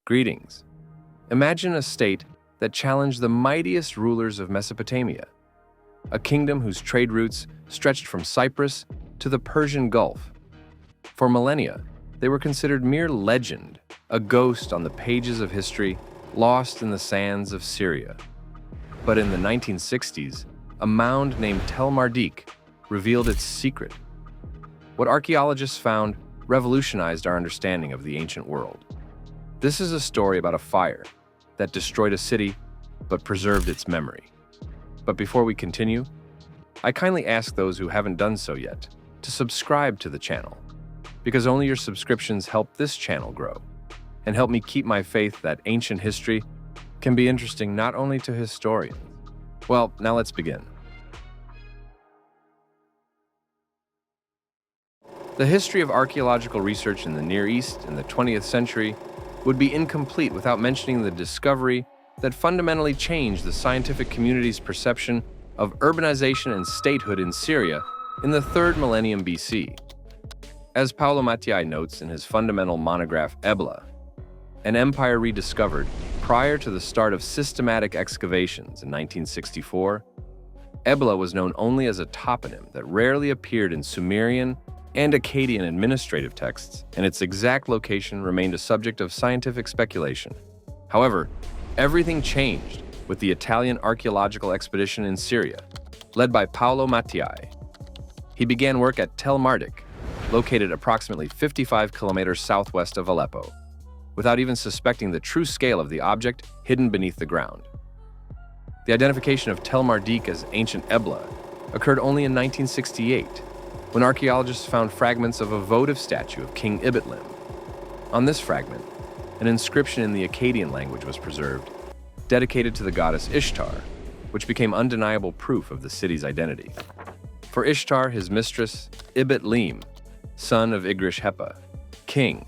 Greetings. Imagine a state that challenged the mightiest rulers of Mesopotamia, a kingdom whose trade routes stretched from Cyprus to the Persian Gulf. For millennia, they were considered mere legend, a ghost on the pages of history, lost in the sands of Syria. But in the 1960s, a mound named Tell Mardikh revealed its secret. What archaeologists found revolutionized our understanding of the ancient world. This is a story about a fire that destroyed a city but preserved its memory. But before we continue, I kindly ask those who haven't done so yet to subscribe to the channel, because only your subscriptions help this channel grow and help me keep my faith that ancient history can be interesting not only to historians. Well, now let's begin. The history of archaeological research in the Near East in the 20th century would be incomplete without mentioning the discovery that fundamentally changed the scientific community's perception of urbanization and statehood in Syria in the 3rd millennium BC. As Paolo Mattiai notes in his fundamental monograph Ebla, an empire rediscovered prior to the start of systematic excavations in 1964, Ebla was known only as a toponym that rarely appeared in Sumerian and Akkadian administrative texts, and its exact location remained a subject of scientific speculation. However, everything changed with the Italian archaeological expedition in Syria, led by Paolo Mattiai. He began work at Tell Mardikh, located approximately 55 kilometers southwest of Aleppo, without even suspecting the true scale of the object hidden beneath the ground. The identification of Tell Mardikh as ancient Ebla occurred only in 1968, when archaeologists found fragments of a votive statue of King Ebla. On this fragment, an inscription in the Akkadian language was preserved, dedicated to the goddess Ishtar, which became undeniable proof of the city's identity. For Ishtar, his mistress, Ebla, son of Igrish-Hepa, king,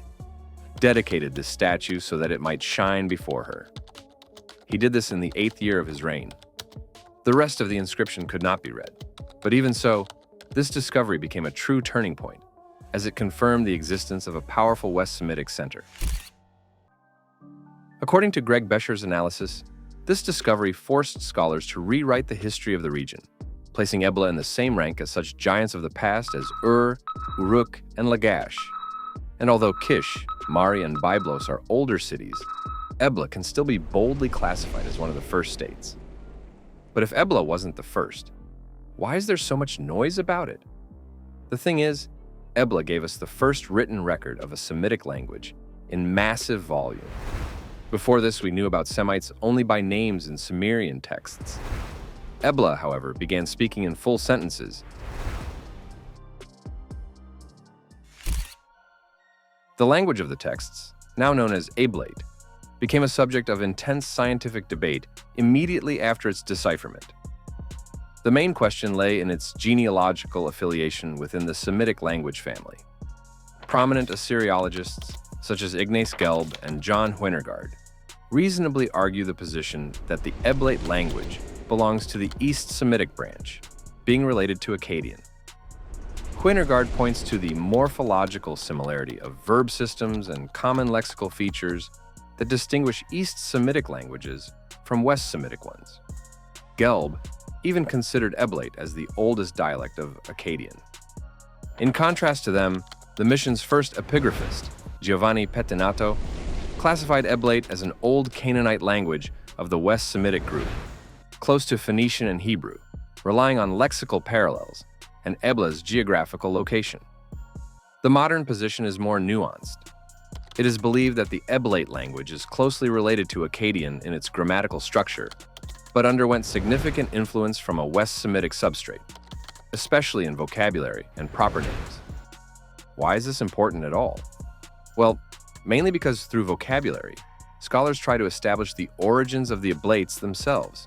dedicated this statue so that it might shine before her. He did this in the 8th year of his reign. The rest of the inscription could not be read, but even so, this discovery became a true turning point, as it confirmed the existence of a powerful West Semitic center. According to Greg Bescher's analysis, this discovery forced scholars to rewrite the history of the region, placing Ebla in the same rank as such giants of the past as Ur, Uruk, and Lagash. And although Kish, Mari, and Byblos are older cities, Ebla can still be boldly classified as one of the first states. But if Ebla wasn't the first, why is there so much noise about it? The thing is, Ebla gave us the first written record of a Semitic language in massive volume. Before this, we knew about Semites only by names in Sumerian texts. Ebla, however, began speaking in full sentences. The language of the texts, now known as Eblaite, became a subject of intense scientific debate immediately after its decipherment. The main question lay in its genealogical affiliation within the Semitic language family. Prominent Assyriologists, such as Ignace Gelb and John Huinergaard, reasonably argue the position that the Eblaite language belongs to the East Semitic branch, being related to Akkadian. Huinergaard points to the morphological similarity of verb systems and common lexical features that distinguish East Semitic languages from West Semitic ones. Gelb even considered Eblaite as the oldest dialect of Akkadian. In contrast to them, the mission's first epigraphist, Giovanni Pettinato, classified Eblaite as an old Canaanite language of the West Semitic group, close to Phoenician and Hebrew, relying on lexical parallels and Ebla's geographical location. The modern position is more nuanced. It is believed that the Eblaite language is closely related to Akkadian in its grammatical structure, but underwent significant influence from a West Semitic substrate, especially in vocabulary and proper names. Why is this important at all? Well, mainly because through vocabulary, scholars try to establish the origins of the Eblaites themselves.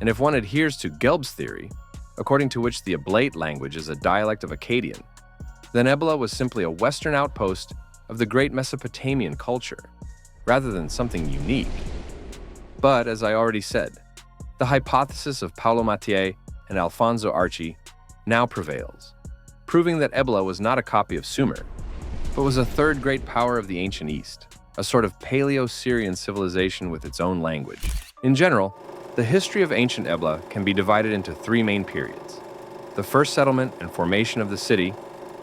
And if one adheres to Gelb's theory, according to which the Eblaite language is a dialect of Akkadian, then Ebla was simply a Western outpost of the great Mesopotamian culture, rather than something unique. But, as I already said, the hypothesis of Paolo Mattiai and Alfonso Archi now prevails, proving that Ebla was not a copy of Sumer, but was a third great power of the ancient East, a sort of Paleo-Syrian civilization with its own language. In general, the history of ancient Ebla can be divided into three main periods. The first settlement and formation of the city,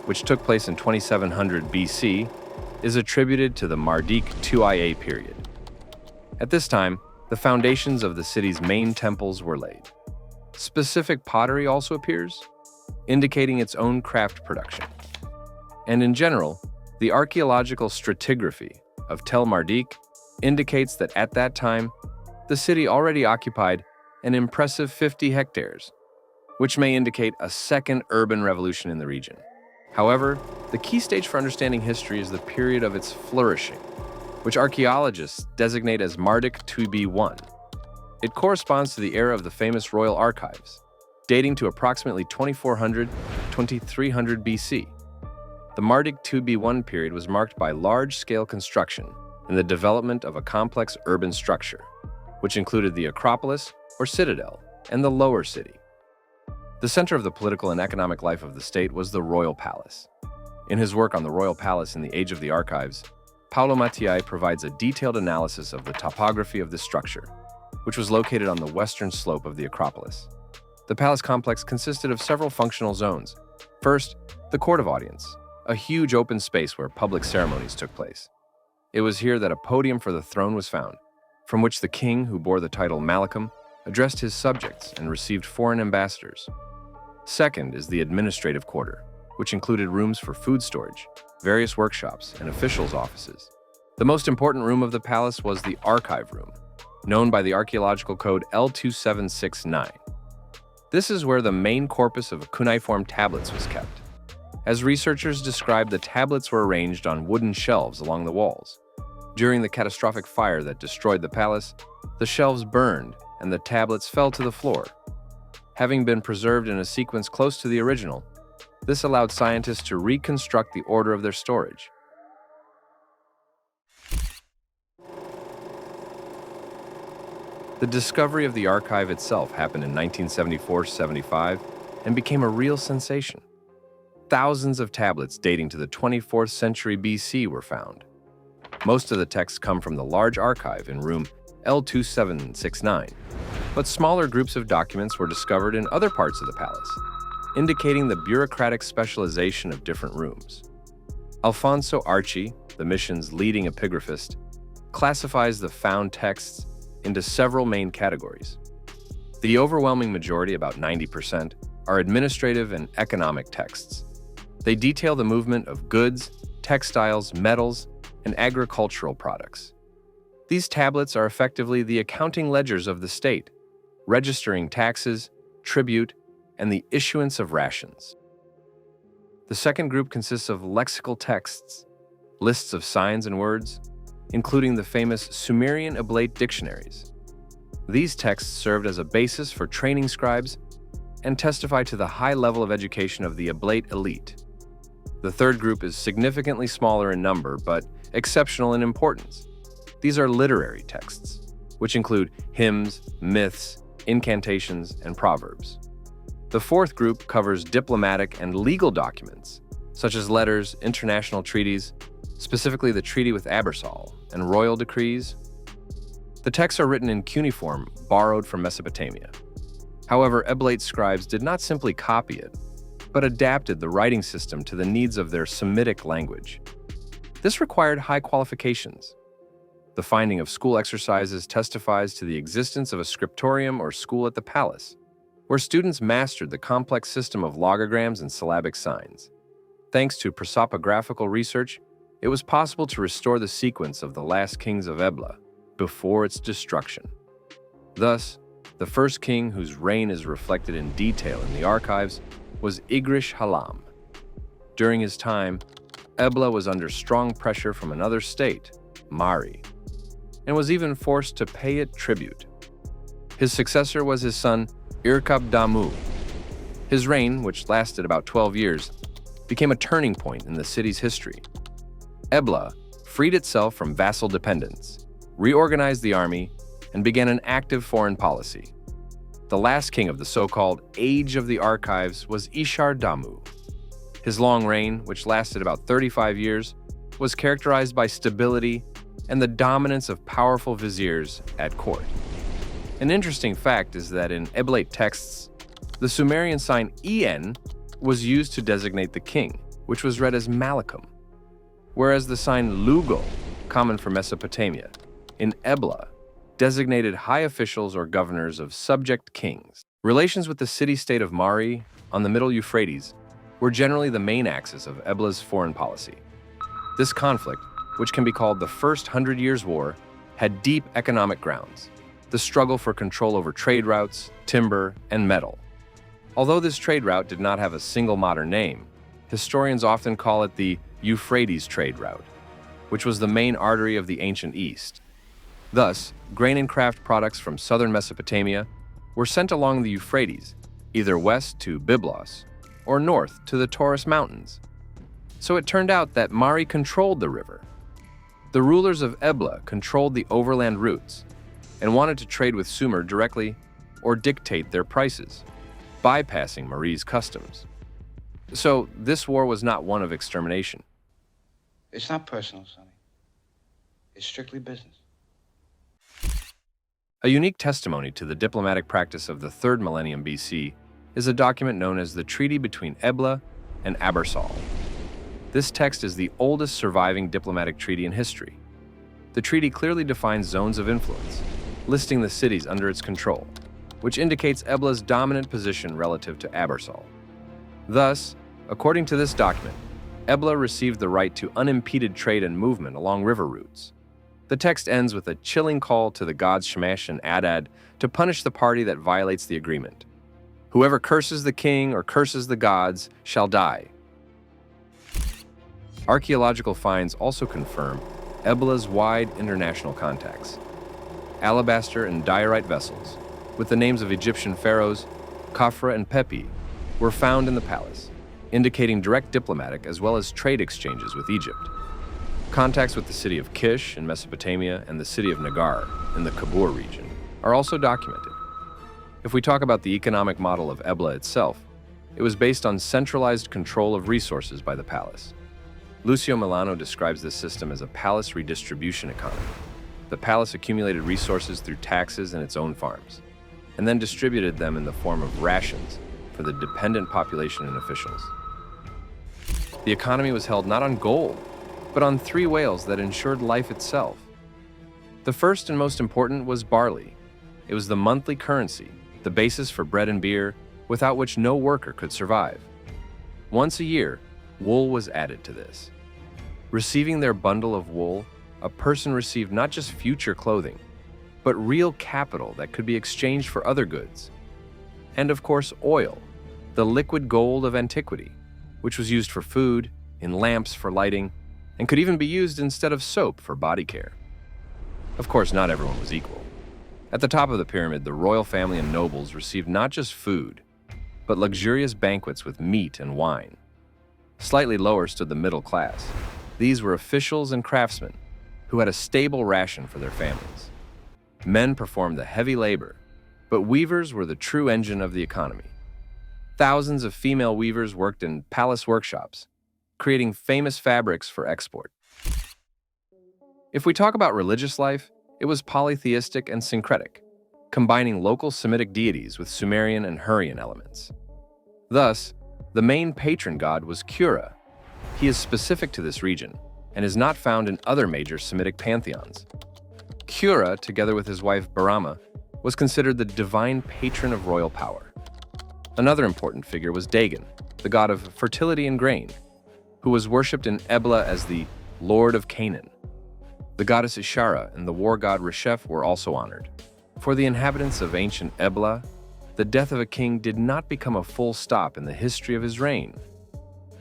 which took place in 2700 BC, is attributed to the Mardikh 2IA period. At this time, the foundations of the city's main temples were laid. Specific pottery also appears, indicating its own craft production. And in general, the archaeological stratigraphy of Tell Mardikh indicates that at that time, the city already occupied an impressive 50 hectares, which may indicate a second urban revolution in the region. However, the key stage for understanding history is the period of its flourishing, which archaeologists designate as Mardikh 2B1. It corresponds to the era of the famous royal archives, dating to approximately 2400–2300 BC. The Mardikh 2B1 period was marked by large-scale construction and the development of a complex urban structure, which included the Acropolis, or citadel, and the lower city. The center of the political and economic life of the state was the royal palace. In his work on the royal palace in the Age of the Archives, Paolo Mattiai provides a detailed analysis of the topography of this structure, which was located on the western slope of the Acropolis. The palace complex consisted of several functional zones. First, the Court of Audience, a huge open space where public ceremonies took place. It was here that a podium for the throne was found, from which the king, who bore the title Malachim, addressed his subjects and received foreign ambassadors. Second is the administrative quarter, which included rooms for food storage, various workshops, and officials' offices. The most important room of the palace was the archive room, known by the archaeological code L2769. This is where the main corpus of cuneiform tablets was kept. As researchers described, the tablets were arranged on wooden shelves along the walls. During the catastrophic fire that destroyed the palace, the shelves burned and the tablets fell to the floor. Having been preserved in a sequence close to the original, this allowed scientists to reconstruct the order of their storage. The discovery of the archive itself happened in 1974–75 and became a real sensation. Thousands of tablets dating to the 24th century BC were found. Most of the texts come from the large archive in room L2769, but smaller groups of documents were discovered in other parts of the palace, indicating the bureaucratic specialization of different rooms. Alfonso Archi, the mission's leading epigraphist, classifies the found texts into several main categories. The overwhelming majority, about 90%, are administrative and economic texts. They detail the movement of goods, textiles, metals, and agricultural products. These tablets are effectively the accounting ledgers of the state, registering taxes, tribute, and the issuance of rations. The second group consists of lexical texts, lists of signs and words, including the famous Sumerian Eblaite dictionaries. These texts served as a basis for training scribes and testify to the high level of education of the Eblaite elite. The third group is significantly smaller in number, but exceptional in importance. These are literary texts, which include hymns, myths, incantations, and proverbs. The fourth group covers diplomatic and legal documents, such as letters, international treaties, specifically the Treaty with Abersal, and royal decrees. The texts are written in cuneiform, borrowed from Mesopotamia. However, Eblaite scribes did not simply copy it, but adapted the writing system to the needs of their Semitic language. This required high qualifications. The finding of school exercises testifies to the existence of a scriptorium or school at the palace, where students mastered the complex system of logograms and syllabic signs. Thanks to prosopographical research, it was possible to restore the sequence of the last kings of Ebla before its destruction. Thus, the first king whose reign is reflected in detail in the archives was Igrish-Halam. During his time, Ebla was under strong pressure from another state, Mari, and was even forced to pay it tribute. His successor was his son, Irkab-Damu. His reign, which lasted about 12 years, became a turning point in the city's history. Ebla freed itself from vassal dependence, reorganized the army, and began an active foreign policy. The last king of the so-called Age of the Archives was Ishar-Damu. His long reign, which lasted about 35 years, was characterized by stability and the dominance of powerful viziers at court. An interesting fact is that in Eblaite texts, the Sumerian sign En was used to designate the king, which was read as Malachim, whereas the sign Lugal, common for Mesopotamia, in Ebla, designated high officials or governors of subject kings. Relations with the city-state of Mari on the Middle Euphrates were generally the main axis of Ebla's foreign policy. This conflict, which can be called the First 100 Years' War, had deep economic grounds, the struggle for control over trade routes, timber, and metal. Although this trade route did not have a single modern name, historians often call it the Euphrates trade route, which was the main artery of the ancient East. Thus, grain and craft products from southern Mesopotamia were sent along the Euphrates, either west to Byblos or north to the Taurus Mountains. So it turned out that Mari controlled the river. The rulers of Ebla controlled the overland routes and wanted to trade with Sumer directly or dictate their prices, bypassing Mari's customs. So this war was not one of extermination. It's not personal, Sonny. It's strictly business. A unique testimony to the diplomatic practice of the 3rd millennium BC is a document known as the Treaty between Ebla and Abersal. This text is the oldest surviving diplomatic treaty in history. The treaty clearly defines zones of influence, listing the cities under its control, which indicates Ebla's dominant position relative to Abersal. Thus, according to this document, Ebla received the right to unimpeded trade and movement along river routes. The text ends with a chilling call to the gods Shamash and Adad to punish the party that violates the agreement. Whoever curses the king or curses the gods shall die. Archaeological finds also confirm Ebla's wide international contacts. Alabaster and diorite vessels, with the names of Egyptian pharaohs, Khafra and Pepi, were found in the palace, indicating direct diplomatic as well as trade exchanges with Egypt. Contacts with the city of Kish in Mesopotamia and the city of Nagar in the Kabur region are also documented. If we talk about the economic model of Ebla itself, it was based on centralized control of resources by the palace. Lucio Milano describes this system as a palace redistribution economy. The palace accumulated resources through taxes and its own farms, and then distributed them in the form of rations for the dependent population and officials. The economy was held not on gold, but on 3 whales that ensured life itself. The first and most important was barley. It was the monthly currency, the basis for bread and beer, without which no worker could survive. Once a year, wool was added to this. Receiving their bundle of wool, a person received not just future clothing, but real capital that could be exchanged for other goods. And of course, oil, the liquid gold of antiquity, which was used for food, in lamps for lighting, and could even be used instead of soap for body care. Of course, not everyone was equal. At the top of the pyramid, the royal family and nobles received not just food, but luxurious banquets with meat and wine. Slightly lower stood the middle class. These were officials and craftsmen who had a stable ration for their families. Men performed the heavy labor, but weavers were the true engine of the economy. Thousands of female weavers worked in palace workshops, creating famous fabrics for export. If we talk about religious life, it was polytheistic and syncretic, combining local Semitic deities with Sumerian and Hurrian elements. Thus, the main patron god was Kura. He is specific to this region and is not found in other major Semitic pantheons. Kura, together with his wife Barama, was considered the divine patron of royal power. Another important figure was Dagon, the god of fertility and grain, who was worshipped in Ebla as the Lord of Canaan. The goddess Ishara and the war god Reshef were also honored. For the inhabitants of ancient Ebla, the death of a king did not become a full stop in the history of his reign.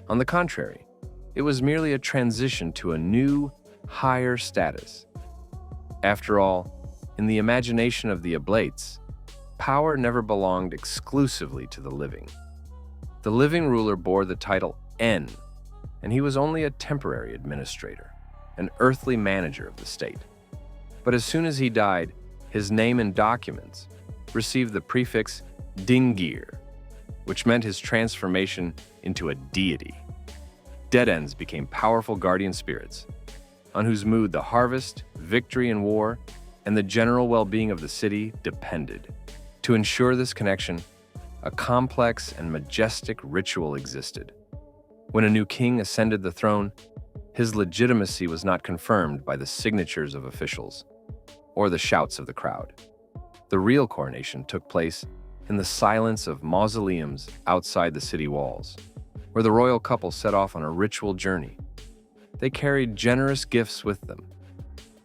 On the contrary, it was merely a transition to a new, higher status. After all, in the imagination of the Eblaites, power never belonged exclusively to the living. The living ruler bore the title En, and he was only a temporary administrator, an earthly manager of the state. But as soon as he died, his name and documents received the prefix Dingir, which meant his transformation into a deity. Dead ends became powerful guardian spirits. on whose mood the harvest, victory in war, and the general well-being of the city depended. To ensure this connection, a complex and majestic ritual existed. When a new king ascended the throne, his legitimacy was not confirmed by the signatures of officials or the shouts of the crowd. The real coronation took place in the silence of mausoleums outside the city walls, where the royal couple set off on a ritual journey. They carried generous gifts with them: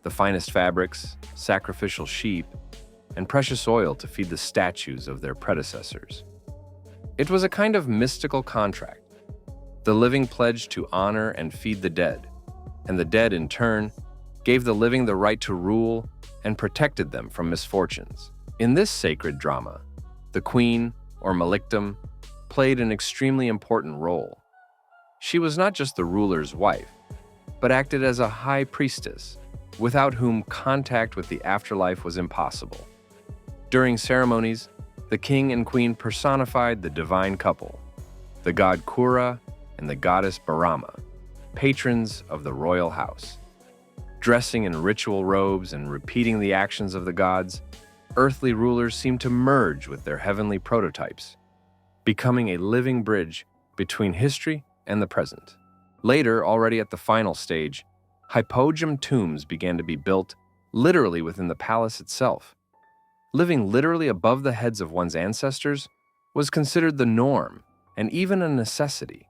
the finest fabrics, sacrificial sheep, and precious oil to feed the statues of their predecessors. It was a kind of mystical contract. The living pledged to honor and feed the dead, and the dead, in turn, gave the living the right to rule and protected them from misfortunes. In this sacred drama, the queen, or malikdom, played an extremely important role. She was not just the ruler's wife, but acted as a high priestess, without whom contact with the afterlife was impossible. During ceremonies, the king and queen personified the divine couple, the god Kura and the goddess Barama, patrons of the royal house. Dressing in ritual robes and repeating the actions of the gods, earthly rulers seemed to merge with their heavenly prototypes, becoming a living bridge between history and the present. Later, already at the final stage, hypogem tombs began to be built literally within the palace itself. Living literally above the heads of one's ancestors was considered the norm and even a necessity.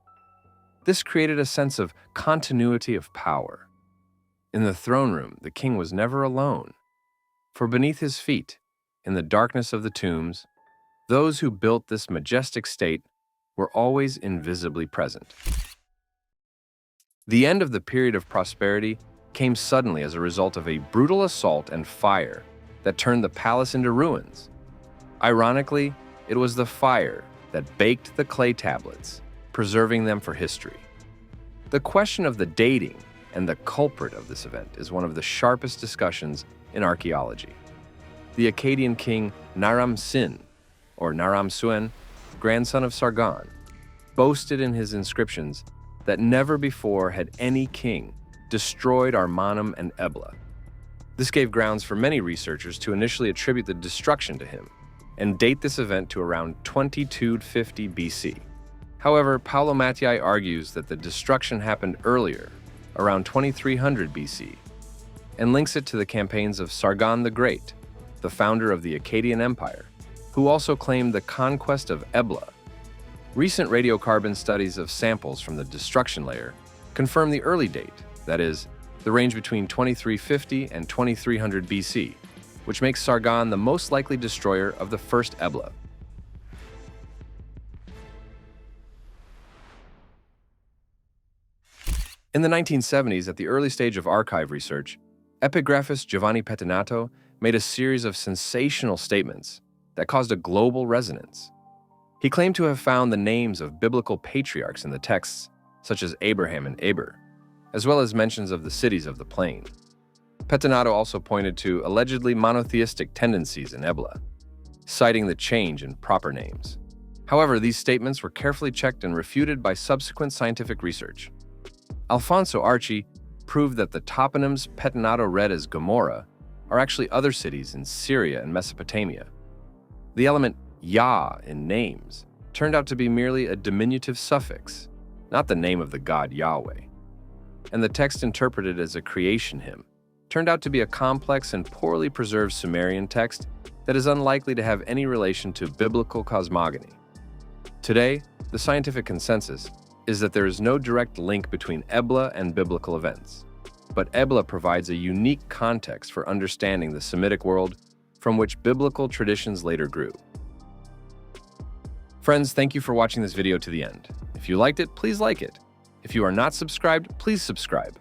This created a sense of continuity of power. In the throne room, the king was never alone, for beneath his feet, in the darkness of the tombs, those who built this majestic state were always invisibly present. The end of the period of prosperity came suddenly as a result of a brutal assault and fire that turned the palace into ruins. Ironically, it was the fire that baked the clay tablets, preserving them for history. The question of the dating and the culprit of this event is one of the sharpest discussions in archaeology. The Akkadian king Naram Sin, or Naram Suen, grandson of Sargon, boasted in his inscriptions that never before had any king destroyed Armanum and Ebla. This gave grounds for many researchers to initially attribute the destruction to him and date this event to around 2250 BC. However, Paolo Mattiai argues that the destruction happened earlier, around 2300 BC, and links it to the campaigns of Sargon the Great, the founder of the Akkadian Empire, who also claimed the conquest of Ebla. Recent radiocarbon studies of samples from the destruction layer confirm the early date, that is, the range between 2350 and 2300 BC, which makes Sargon the most likely destroyer of the first Ebla. In the 1970s, at the early stage of archive research, epigraphist Giovanni Pettinato made a series of sensational statements that caused a global resonance. He claimed to have found the names of biblical patriarchs in the texts, such as Abraham and Eber, as well as mentions of the cities of the plain. Pettinato also pointed to allegedly monotheistic tendencies in Ebla, citing the change in proper names. However, these statements were carefully checked and refuted by subsequent scientific research. Alfonso Archi proved that the toponyms Pettinato read as Gomorrah are actually other cities in Syria and Mesopotamia. The element Yah in names turned out to be merely a diminutive suffix, not the name of the god Yahweh. And the text interpreted as a creation hymn turned out to be a complex and poorly preserved Sumerian text that is unlikely to have any relation to biblical cosmogony. Today, the scientific consensus is that there is no direct link between Ebla and biblical events, but Ebla provides a unique context for understanding the Semitic world from which biblical traditions later grew. Friends, thank you for watching this video to the end. If you liked it, please like it. If you are not subscribed, please subscribe.